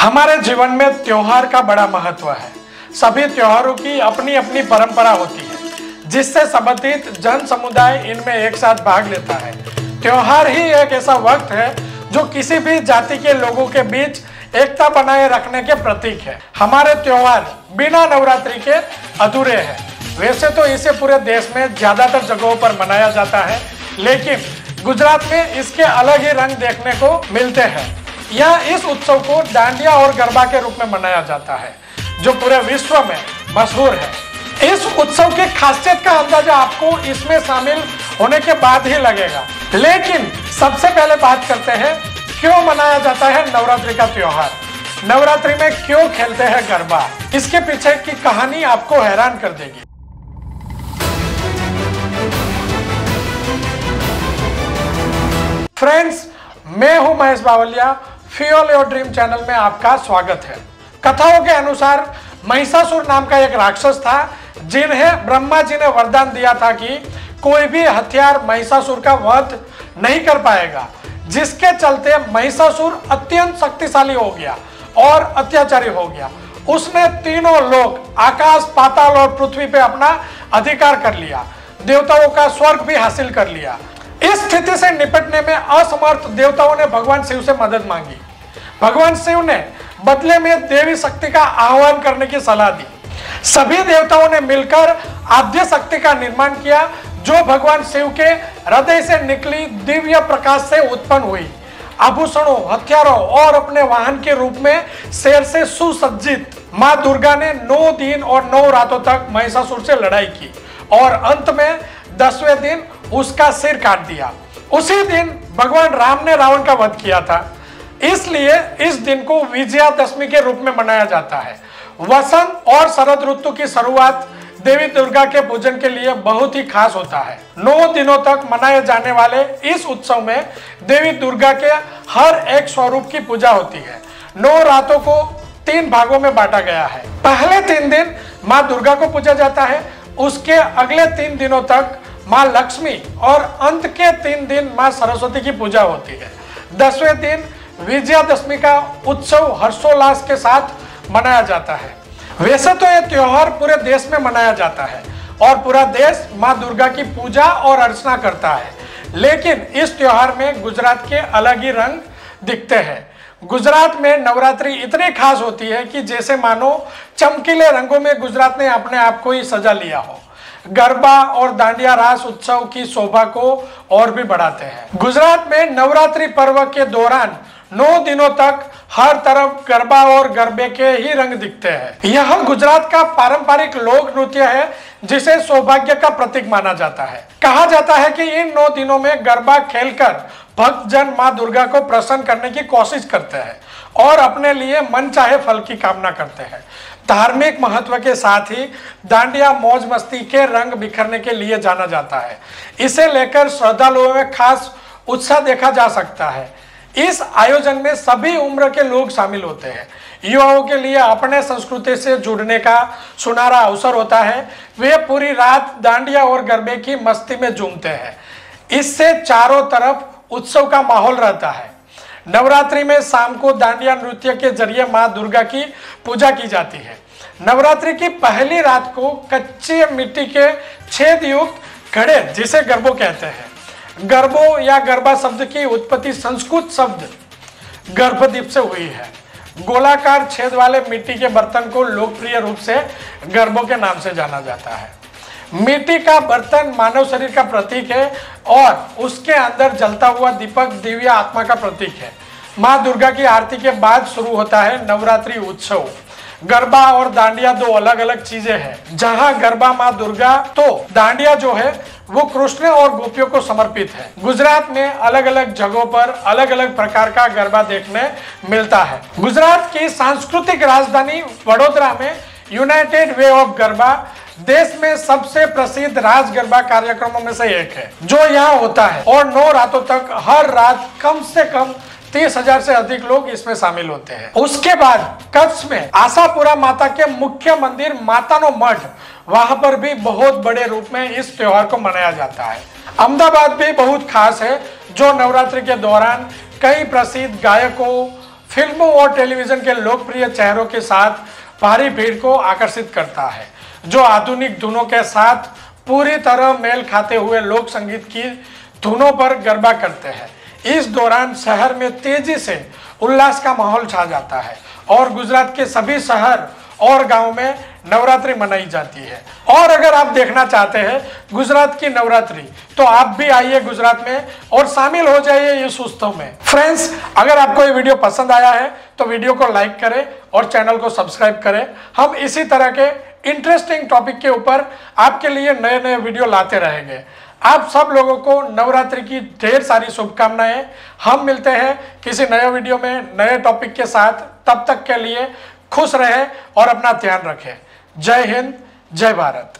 हमारे जीवन में त्योहार का बड़ा महत्व है। सभी त्योहारों की अपनी अपनी परंपरा होती है जिससे संबंधित जन समुदाय इनमें एक साथ भाग लेता है। त्योहार ही एक ऐसा वक्त है जो किसी भी जाति के लोगों के बीच एकता बनाए रखने के प्रतीक है। हमारे त्योहार बिना नवरात्रि के अधूरे हैं। वैसे तो इसे पूरे देश में ज्यादातर जगहों पर मनाया जाता है, लेकिन गुजरात में इसके अलग ही रंग देखने को मिलते हैं। यहाँ इस उत्सव को डांडिया और गरबा के रूप में मनाया जाता है, जो पूरे विश्व में मशहूर है। इस उत्सव की खासियत का अंदाजा आपको इसमें शामिल होने के बाद ही लगेगा। लेकिन सबसे पहले बात करते हैं क्यों मनाया जाता है नवरात्रि का त्योहार। नवरात्रि में क्यों खेलते हैं गरबा, इसके पीछे की कहानी आपको हैरान कर देगी। फ्रेंड्स, मैं हूं Mahesh बावलिया। Fuel your dream channel में आपका स्वागत है। कथाओं के अनुसार महिषासुर नाम का एक राक्षस था जिन्हें ब्रह्मा जी ने वरदान दिया था कि कोई भी हथियार महिषासुर का वध नहीं कर पाएगा, जिसके चलते महिषासुर अत्यंत शक्तिशाली हो गया और अत्याचारी हो गया। उसने तीनों लोक आकाश, पाताल और पृथ्वी पे अपना अधिकार कर लिया। देवताओं का स्वर्ग भी हासिल कर लिया। इस स्थिति से निपटने में असमर्थ देवताओं ने भगवान शिव से मदद मांगी। भगवान शिव ने बदले में देवी शक्ति का आह्वान करने की सलाह दी। सभी देवताओं ने मिलकर आद्य शक्ति का निर्माण किया, जो भगवान शिव के हृदय से निकली दिव्य प्रकाश से उत्पन्न हुई। आभूषणों, हथियारों और अपने वाहन के रूप में शेर से सुसज्जित मां दुर्गा ने 9 दिन और 9 रातों तक महिषासुर से लड़ाई की और अंत में 10वें दिन उसका सिर काट दिया। उसी दिन भगवान राम ने रावण का वध किया था, इसलिए इस दिन को विजयादशमी के रूप में मनाया जाता है। वसंत और शरद ऋतु की शुरुआत देवी दुर्गा के पूजन के लिए बहुत ही खास होता है। 9 दिनों तक मनाए जाने वाले इस उत्सव में देवी दुर्गा के हर एक स्वरूप की पूजा होती है। 9 रातों को 3 भागों में बांटा गया है। पहले 3 दिन माँ दुर्गा को पूजा जाता है, उसके अगले 3 दिनों तक माँ लक्ष्मी और अंत के 3 दिन माँ सरस्वती की पूजा होती है। 10वें दिन विजयादशमी का उत्सव हर्षोल्लास के साथ मनाया जाता है। वैसे तो यह त्योहार पूरे देश में मनाया जाता है और पूरा देश माँ दुर्गा की पूजा और अर्चना करता है, लेकिन इस त्योहार में गुजरात के अलग ही रंग दिखते हैं। गुजरात में नवरात्रि इतनी खास होती है कि जैसे मानो चमकीले रंगों में गुजरात ने अपने आप को ही सजा लिया हो। गरबा और दांडिया रास उत्सव की शोभा को और भी बढ़ाते हैं। गुजरात में नवरात्रि पर्व के दौरान 9 दिनों तक हर तरफ गरबा और गरबे के ही रंग दिखते हैं। यह गुजरात का पारंपरिक लोक नृत्य है जिसे सौभाग्य का प्रतीक माना जाता है। कहा जाता है कि इन 9 दिनों में गरबा खेलकर भक्तजन माँ दुर्गा को प्रसन्न करने की कोशिश करते हैं और अपने लिए मनचाहे फल की कामना करते हैं। धार्मिक महत्व के साथ ही दांडिया मौज मस्ती के रंग बिखरने के लिए जाना जाता है। इसे लेकर श्रद्धालुओं में खास उत्साह देखा जा सकता है। इस आयोजन में सभी उम्र के लोग शामिल होते हैं। युवाओं के लिए अपने संस्कृति से जुड़ने का सुनहरा अवसर होता है। वे पूरी रात दांडिया और गरबे की मस्ती में झूमते हैं। इससे चारों तरफ उत्सव का माहौल रहता है। नवरात्रि में शाम को दांडिया नृत्य के जरिए माँ दुर्गा की पूजा की जाती है। नवरात्रि की पहली रात को कच्चे मिट्टी के छेद युक्त घड़े, जिसे गरबो कहते हैं। गरबो या गरबा शब्द की उत्पत्ति संस्कृत शब्द गर्भदीप से हुई है। गोलाकार छेद वाले मिट्टी के बर्तन को लोकप्रिय रूप से गरबो के नाम से जाना जाता है। मिट्टी का बर्तन मानव शरीर का प्रतीक है और उसके अंदर जलता हुआ दीपक दिव्य आत्मा का प्रतीक है। माँ दुर्गा की आरती के बाद शुरू होता है नवरात्रि उत्सव। गरबा और दांडिया 2 अलग अलग चीजें हैं। जहाँ गरबा माँ दुर्गा, तो दांडिया जो है वो कृष्ण और गोपियों को समर्पित है। गुजरात में अलग अलग जगहों पर अलग अलग प्रकार का गरबा देखने मिलता है। गुजरात की सांस्कृतिक राजधानी वडोदरा में यूनाइटेड वे ऑफ गरबा देश में सबसे प्रसिद्ध राज गरबा कार्यक्रमों में से एक है, जो यहाँ होता है और 9 रातों तक हर रात कम से कम 30,000 से अधिक लोग इसमें शामिल होते हैं। उसके बाद कच्छ में आशापुरा माता के मुख्य मंदिर मातानो मठ, वहां पर भी बहुत बड़े रूप में इस त्योहार को मनाया जाता है। अहमदाबाद भी बहुत खास है, जो नवरात्रि के दौरान कई प्रसिद्ध गायकों, फिल्मों और टेलीविजन के लोकप्रिय चेहरों के साथ भारी भीड़ को आकर्षित करता है, जो आधुनिक धुनों के साथ पूरी तरह मेल खाते हुए लोक संगीत की धुनों पर गरबा करते हैं। इस दौरान शहर में तेजी से उल्लास का माहौल छा जाता है और गुजरात के सभी शहर और गांव में नवरात्रि मनाई जाती है। और अगर आप देखना चाहते हैं गुजरात की नवरात्रि, तो आप भी आइए गुजरात में और शामिल हो जाइए इस उत्सव में। फ्रेंड्स, अगर आपको ये वीडियो पसंद आया है तो वीडियो को लाइक करें और चैनल को सब्सक्राइब करें। हम इसी तरह के इंटरेस्टिंग टॉपिक के ऊपर आपके लिए नए नए वीडियो लाते रहेंगे। आप सब लोगों को नवरात्रि की ढेर सारी शुभकामनाएं। हम मिलते हैं किसी नए वीडियो में नए टॉपिक के साथ। तब तक के लिए खुश रहें और अपना ध्यान रखें। जय हिंद, जय भारत।